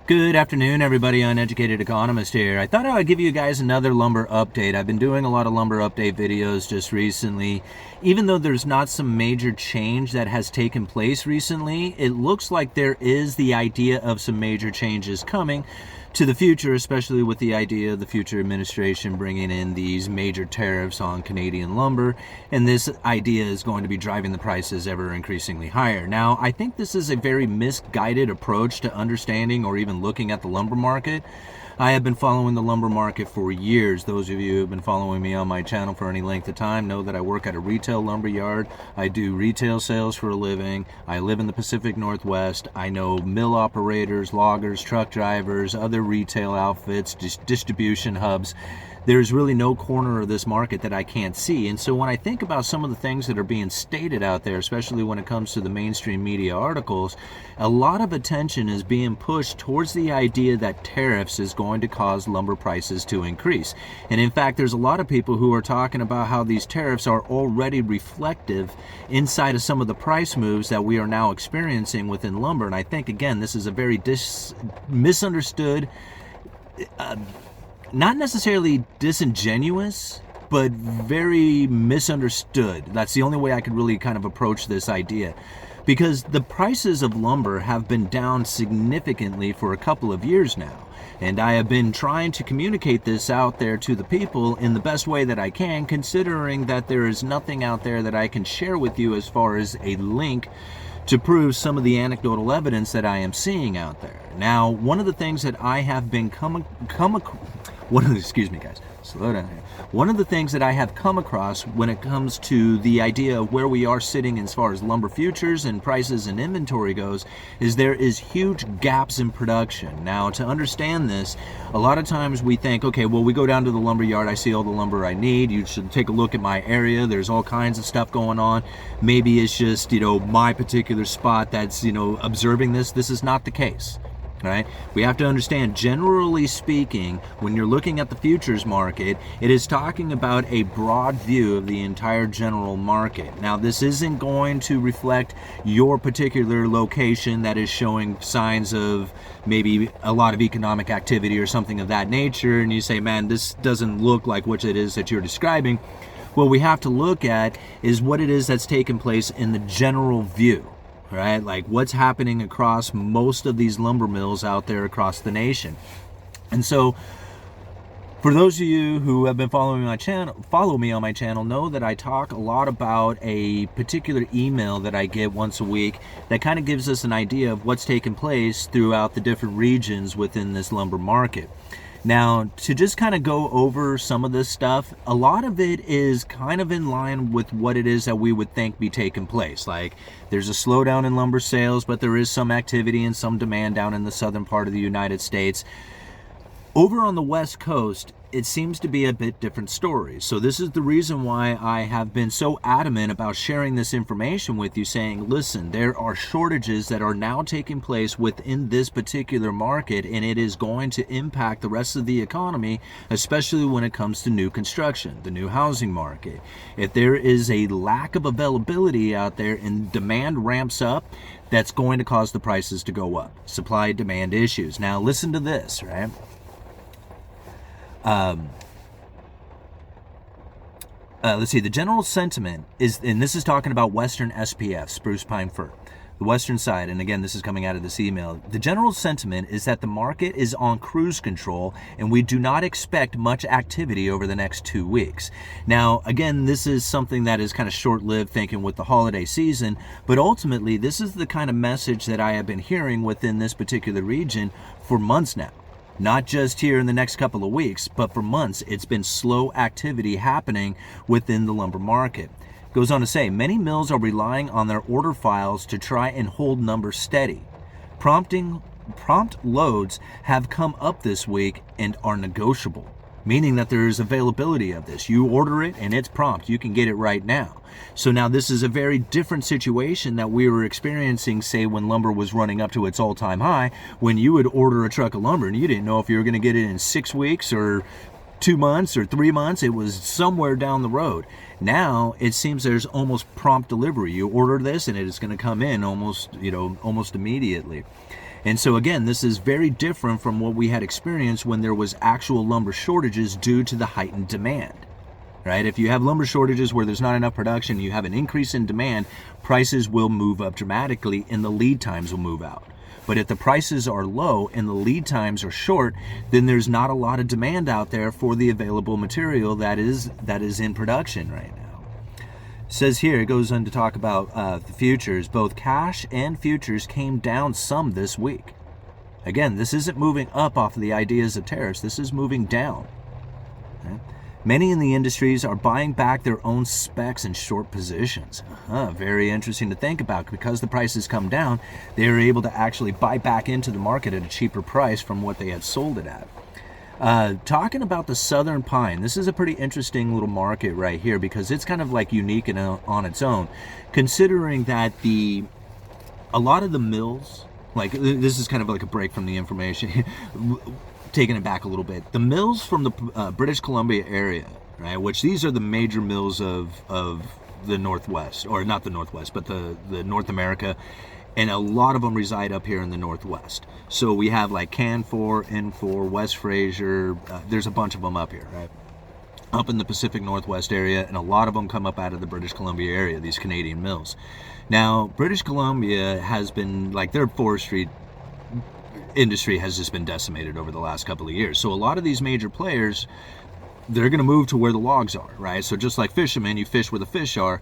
Good afternoon, everybody. Uneducated Economist here. I thought I would give you guys another lumber update. I've been doing a lot of lumber update videos just recently. Even though there's not some major change that has taken place recently, it looks like there is the idea of some major changes coming to the future, especially with the idea of the future administration bringing in these major tariffs on Canadian lumber, and this idea is going to be driving the prices ever increasingly higher. Now, I think this is a very misguided approach to understanding or even looking at the lumber market. I have been following the lumber market for years. Those of you who have been following me on my channel for any length of time know that I work at a retail lumber yard. I do retail sales for a living. I live in the Pacific Northwest. I know mill operators, loggers, truck drivers, other retail outfits, distribution hubs. There's really no corner of this market that I can't see. And so when I think about some of the things that are being stated out there, especially when it comes to the mainstream media articles, a lot of attention is being pushed towards the idea that tariffs is going to cause lumber prices to increase. And in fact, there's a lot of people who are talking about how these tariffs are already reflective inside of some of the price moves that we are now experiencing within lumber. And I think, again, this is a very misunderstood, not necessarily disingenuous, but very misunderstood. That's the only way I could really kind of approach this idea. Because the prices of lumber have been down significantly for a couple of years now. And I have been trying to communicate this out there to the people in the best way that I can, considering that there is nothing out there that I can share with you as far as a link to prove some of the anecdotal evidence that I am seeing out there. Now, one of the things that I have been excuse me guys, slow down here. One of the things that I have come across when it comes to the idea of where we are sitting as far as lumber futures and prices and inventory goes is there is huge gaps in production. Now, to understand this, a lot of times we think, okay, well, we go down to the lumber yard, I see all the lumber I need, you should take a look at my area, there's all kinds of stuff going on. Maybe it's just, my particular spot that's, observing this. This is not the case. Right? We have to understand, generally speaking, when you're looking at the futures market, it is talking about a broad view of the entire general market. Now, this isn't going to reflect your particular location that is showing signs of maybe a lot of economic activity or something of that nature, and you say, man, this doesn't look like what it is that you're describing. What we have to look at is what it is that's taking place in the general view. Right, like what's happening across most of these lumber mills out there across the nation. And so for those of you who have been following my channel, follow me on my channel, know that I talk a lot about a particular email that I get once a week that kind of gives us an idea of what's taking place throughout the different regions within this lumber market. Now, to just kind of go over some of this stuff, a lot of it is kind of in line with what it is that we would think be taking place. Like, there's a slowdown in lumber sales, but there is some activity and some demand down in the southern part of the United States. Over on the West Coast, it seems to be a bit different story. So this is the reason why I have been so adamant about sharing this information with you, saying, listen, there are shortages that are now taking place within this particular market, and it is going to impact the rest of the economy, especially when it comes to new construction, the new housing market. If there is a lack of availability out there and demand ramps up, that's going to cause the prices to go up. Supply-demand issues. Now, listen to this, right? Let's see, the general sentiment is, and this is talking about Western SPF, spruce pine fir, the western side, and again, this is coming out of this email. The general sentiment is that the market is on cruise control, and we do not expect much activity over the next 2 weeks. Now, again, this is something that is kind of short-lived thinking with the holiday season, but ultimately, this is the kind of message that I have been hearing within this particular region for months now. Not just here in the next couple of weeks, but for months, it's been slow activity happening within the lumber market. Goes on to say, many mills are relying on their order files to try and hold numbers steady. Prompt loads have come up this week and are negotiable, meaning that there is availability of this. You order it and it's prompt. You can get it right now. So now this is a very different situation that we were experiencing, say, when lumber was running up to its all-time high, when you would order a truck of lumber and you didn't know if you were going to get it in 6 weeks or 2 months or 3 months. It was somewhere down the road. Now it seems there's almost prompt delivery. You order this and it is going to come in almost immediately. And so again, this is very different from what we had experienced when there was actual lumber shortages due to the heightened demand. Right? If you have lumber shortages where there's not enough production, you have an increase in demand, prices will move up dramatically and the lead times will move out. But if the prices are low and the lead times are short, then there's not a lot of demand out there for the available material that is in production right now. It says here, it goes on to talk about the futures. Both cash and futures came down some this week. Again, this isn't moving up off of the ideas of tariffs. This is moving down. Okay? Many in the industries are buying back their own specs in short positions. Very interesting to think about. Because the prices come down, they are able to actually buy back into the market at a cheaper price from what they had sold it at. Talking about the southern pine, this is a pretty interesting little market right here because it's kind of like unique and on its own, considering that a lot of the mills, like this is kind of like a break from the information. Taking it back a little bit, the mills from the British Columbia area, right, which these are the major mills of the Northwest, or not the Northwest, but the North America, and a lot of them reside up here in the Northwest. So we have like Canfor, Infor, West Fraser, there's a bunch of them up here, right, up in the Pacific Northwest area, and a lot of them come up out of the British Columbia area, these Canadian mills. Now, British Columbia has been, like, their forestry industry has just been decimated over the last couple of years. So a lot of these major players, they're going to move to where the logs are, right? So just like fishermen, you fish where the fish are.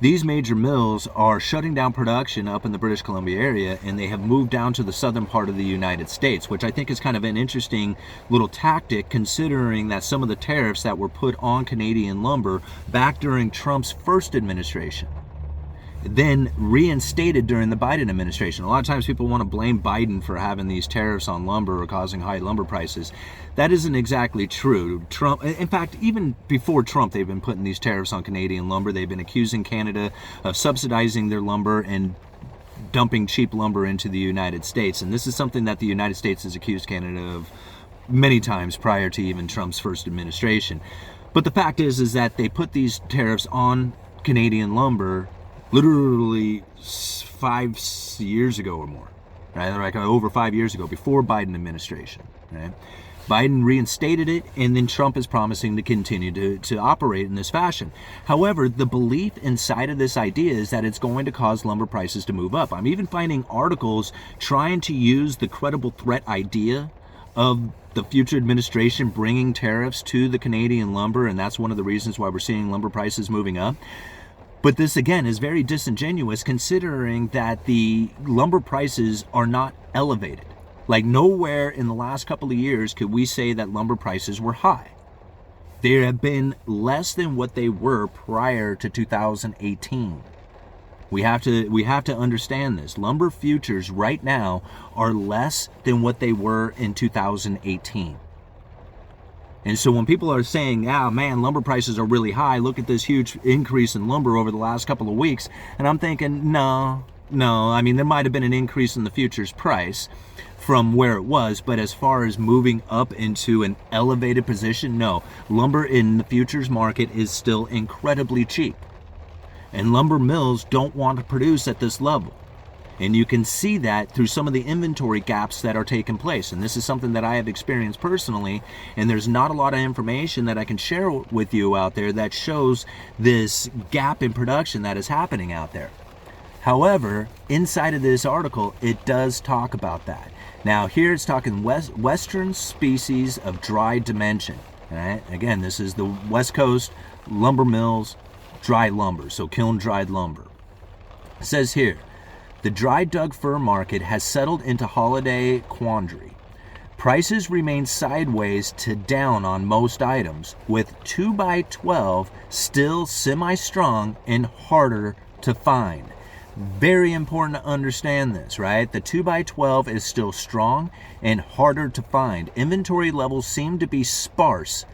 These major mills are shutting down production up in the British Columbia area, and they have moved down to the southern part of the United States, which I think is kind of an interesting little tactic, considering that some of the tariffs that were put on Canadian lumber back during Trump's first administration, then reinstated during the Biden administration. A lot of times people want to blame Biden for having these tariffs on lumber or causing high lumber prices. That isn't exactly true. Trump, in fact, even before Trump, they've been putting these tariffs on Canadian lumber. They've been accusing Canada of subsidizing their lumber and dumping cheap lumber into the United States. And this is something that the United States has accused Canada of many times prior to even Trump's first administration. But the fact is that they put these tariffs on Canadian lumber literally 5 years ago or more, right? Like over 5 years ago, before Biden administration, right? Biden reinstated it, and then Trump is promising to continue to operate in this fashion. However, the belief inside of this idea is that it's going to cause lumber prices to move up. I'm even finding articles trying to use the credible threat idea of the future administration bringing tariffs to the Canadian lumber, and that's one of the reasons why we're seeing lumber prices moving up. But this, again, is very disingenuous, considering that the lumber prices are not elevated. Like, nowhere in the last couple of years could we say that lumber prices were high. They have been less than what they were prior to 2018. We have to understand this. Lumber futures right now are less than what they were in 2018. And so when people are saying, man, lumber prices are really high, look at this huge increase in lumber over the last couple of weeks, and I'm thinking, no, I mean, there might have been an increase in the futures price from where it was, but as far as moving up into an elevated position, no. Lumber in the futures market is still incredibly cheap, and lumber mills don't want to produce at this level. And you can see that through some of the inventory gaps that are taking place. And this is something that I have experienced personally, and there's not a lot of information that I can share with you out there that shows this gap in production that is happening out there. However, inside of this article, it does talk about that. Now here it's talking Western species of dry dimension. Right? Again, this is the West Coast lumber mills, dry lumber, so kiln dried lumber. It says here, the dry Doug fir market has settled into holiday quandary. Prices remain sideways to down on most items, with 2x12 still semi-strong and harder to find. Very important to understand this, right? The 2x12 is still strong and harder to find. Inventory levels seem to be sparse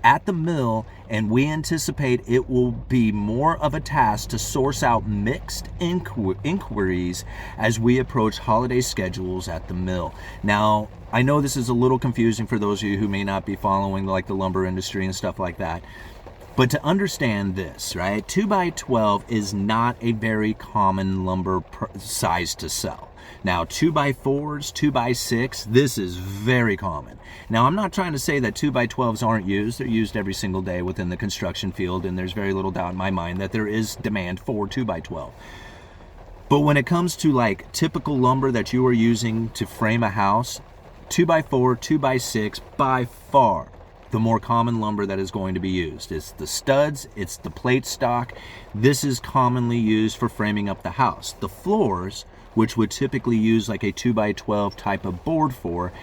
at the mill, and we anticipate it will be more of a task to source out mixed inquiries as we approach holiday schedules at the mill. Now, I know this is a little confusing for those of you who may not be following like the lumber industry and stuff like that. But to understand this, right, 2x12 is not a very common lumber size to sell. Now, 2x4s, 2x6, this is very common. Now, I'm not trying to say that 2x12s aren't used. They're used every single day within the construction field, and there's very little doubt in my mind that there is demand for 2x12. But when it comes to like typical lumber that you are using to frame a house, 2x4, 2x6, by far the more common lumber that is going to be used. It's the studs, it's the plate stock. This is commonly used for framing up the house. The floors, which would typically use like a 2x12 type of board for,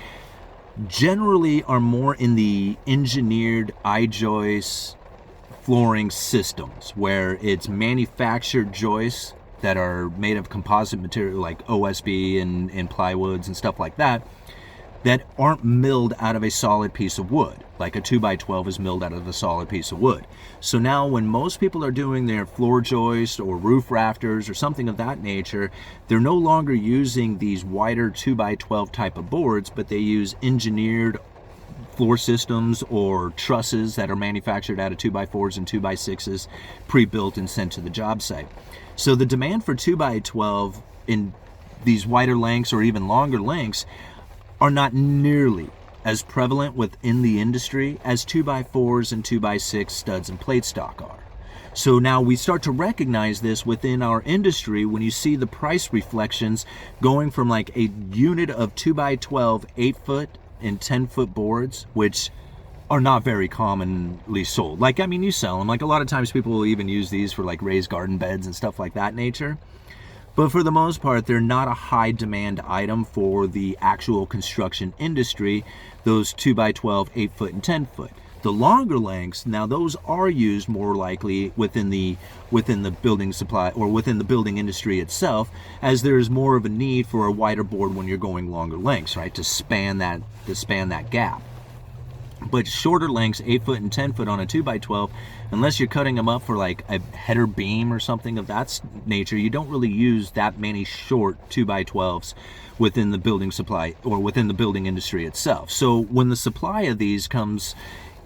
generally are more in the engineered I-joist flooring systems, where it's manufactured joists that are made of composite material like OSB and plywoods and stuff like that, that aren't milled out of a solid piece of wood, like a 2x12 is milled out of a solid piece of wood. So now when most people are doing their floor joist or roof rafters or something of that nature, they're no longer using these wider 2x12 type of boards, but they use engineered floor systems or trusses that are manufactured out of 2x4s and 2x6s, pre-built and sent to the job site. So the demand for 2x12 in these wider lengths or even longer lengths are not nearly as prevalent within the industry as 2x4s and 2x6 studs and plate stock are. So now we start to recognize this within our industry when you see the price reflections going from like a unit of 2x12 8-foot and 10-foot boards, which are not very commonly sold. Like, I mean, you sell them. Like, a lot of times people will even use these for like raised garden beds and stuff like that nature. But for the most part, they're not a high demand item for the actual construction industry, those 2x12, 8-foot and 10-foot. The longer lengths, now those are used more likely within the building supply or within the building industry itself, as there's more of a need for a wider board when you're going longer lengths, right, to span that gap. But shorter lengths, 8-foot and 10-foot on a 2x12, unless you're cutting them up for like a header beam or something of that nature, you don't really use that many short 2x12s within the building supply or within the building industry itself. So when the supply of these comes,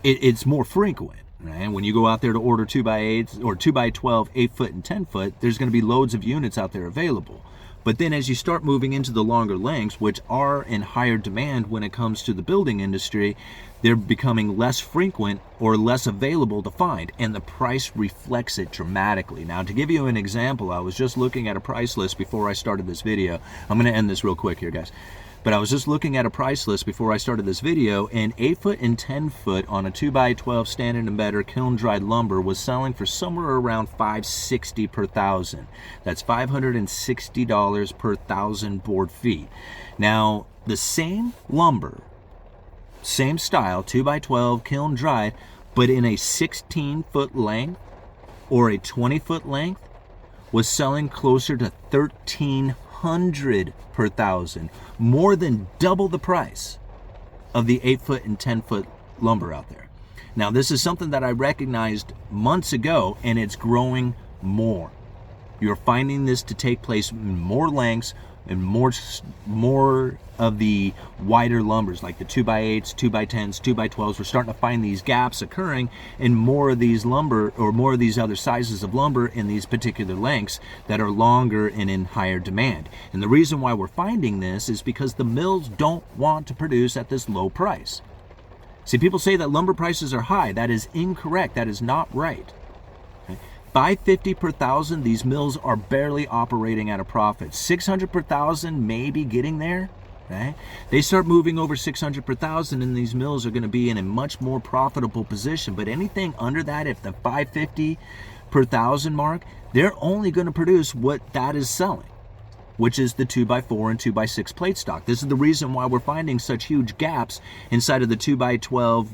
it's more frequent. Right? When you go out there to order 2x8s or 2x12, 8-foot and 10-foot, there's going to be loads of units out there available. But then as you start moving into the longer lengths, which are in higher demand when it comes to the building industry, they're becoming less frequent or less available to find, and the price reflects it dramatically. Now, to give you an example, I was just looking at a price list before I started this video. I'm going to end this real quick here, guys. But I was just looking at a price list before I started this video, and 8-foot and 10-foot on a 2x12 standard and better kiln dried lumber was selling for somewhere around $560 per thousand. That's $560 per thousand board feet. Now, the same lumber, same style, 2x12 kiln dried, but in a 16-foot length or a 20-foot length, was selling closer to $1,300 per thousand, more than double the price of the 8-foot and 10-foot lumber out there. Now, this is something that I recognized months ago, and it's growing more. You're finding this to take place in more lengths and more of the wider lumbers, like the 2x8s, 2x10s, 2x12s. We're starting to find these gaps occurring in more of these lumber or more of these other sizes of lumber in these particular lengths that are longer and in higher demand. And the reason why we're finding this is because the mills don't want to produce at this low price. See, people say that lumber prices are high. That is incorrect. That is not right. $550 per thousand, these mills are barely operating at a profit. $600 per thousand, maybe getting there. Okay? They start moving over $600 per thousand, and these mills are going to be in a much more profitable position. But anything under that, if the $550 per thousand mark, they're only going to produce what that is selling, which is the 2x4 and 2x6 plate stock. This is the reason why we're finding such huge gaps inside of the 2x12,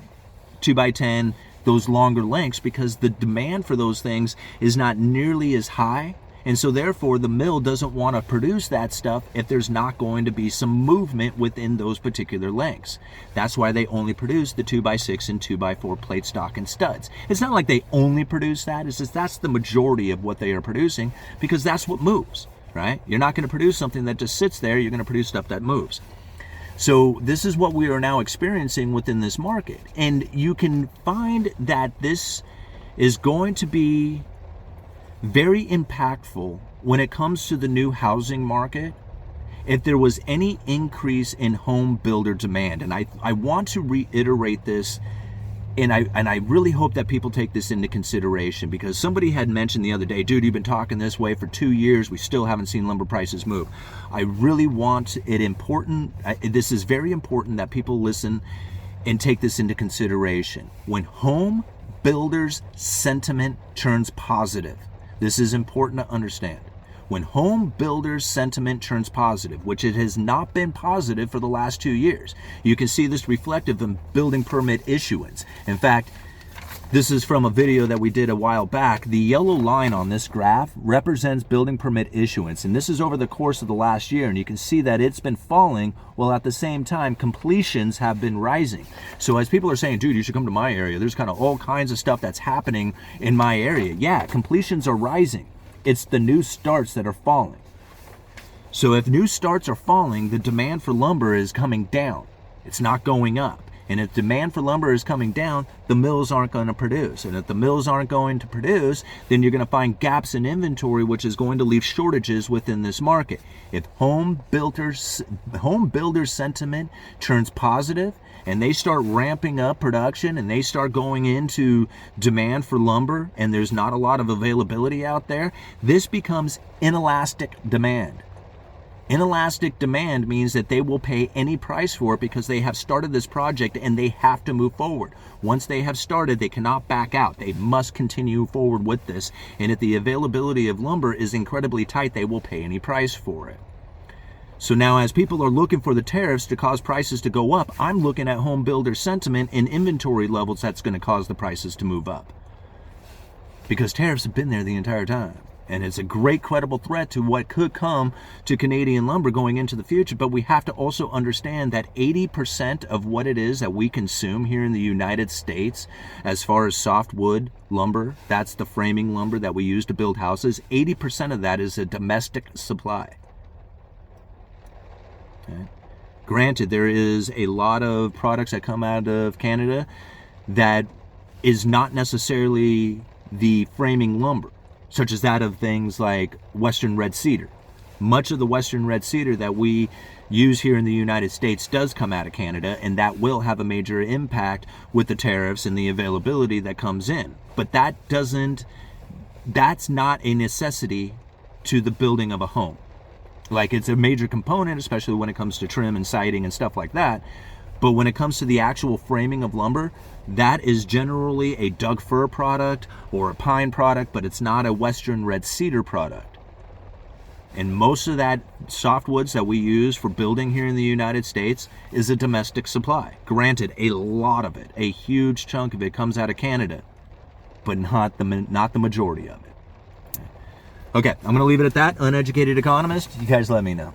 2x10, those longer lengths, because the demand for those things is not nearly as high, and so therefore the mill doesn't want to produce that stuff if there's not going to be some movement within those particular lengths. That's why they only produce the 2x6 and 2x4 plate stock and studs. It's not like they only produce that, it's just that's the majority of what they are producing, because that's what moves, right? You're not going to produce something that just sits there, you're going to produce stuff that moves. So this is what we are now experiencing within this market. And you can find that this is going to be very impactful when it comes to the new housing market if there was any increase in home builder demand. And I want to reiterate this, and I really hope that people take this into consideration, because somebody had mentioned the other day, dude, you've been talking this way for 2 years, we still haven't seen lumber prices move. I really want it important, this is very important that people listen and take this into consideration. When home builders sentiment turns positive, this is important to understand. When home builders sentiment turns positive, which it has not been positive for the last 2 years, you can see this reflective in building permit issuance. In fact, this is from a video that we did a while back. The yellow line on this graph represents building permit issuance, and this is over the course of the last year, and you can see that it's been falling while at the same time completions have been rising. So as people are saying, dude, you should come to my area, there's kind of all kinds of stuff that's happening in my area. Yeah, completions are rising. It's the new starts that are falling. So if new starts are falling, the demand for lumber is coming down. It's not going up. And if demand for lumber is coming down, the mills aren't going to produce. And if the mills aren't going to produce, then you're going to find gaps in inventory, which is going to leave shortages within this market. If home builders sentiment turns positive and they start ramping up production and they start going into demand for lumber and there's not a lot of availability out there, this becomes inelastic demand. Inelastic demand means that they will pay any price for it because they have started this project and they have to move forward. Once they have started, they cannot back out. They must continue forward with this. And if the availability of lumber is incredibly tight, they will pay any price for it. So now as people are looking for the tariffs to cause prices to go up, I'm looking at home builder sentiment and inventory levels that's going to cause the prices to move up. Because tariffs have been there the entire time. And it's a great credible threat to what could come to Canadian lumber going into the future. But we have to also understand that 80% of what it is that we consume here in the United States, as far as softwood lumber, that's the framing lumber that we use to build houses, 80% of that is a domestic supply. Okay. Granted, there is a lot of products that come out of Canada that is not necessarily the framing lumber, such as that of things like Western red cedar. Much of the Western red cedar that we use here in the United States does come out of Canada, and that will have a major impact with the tariffs and the availability that comes in. But that's not a necessity to the building of a home. Like, it's a major component, especially when it comes to trim and siding and stuff like that. But when it comes to the actual framing of lumber, that is generally a Doug fir product or a pine product, but it's not a Western red cedar product. And most of that softwoods that we use for building here in the United States is a domestic supply. Granted, a lot of it, a huge chunk of it comes out of Canada, but not the majority of it. Okay, I'm going to leave it at that. Uneducated Economist, you guys let me know.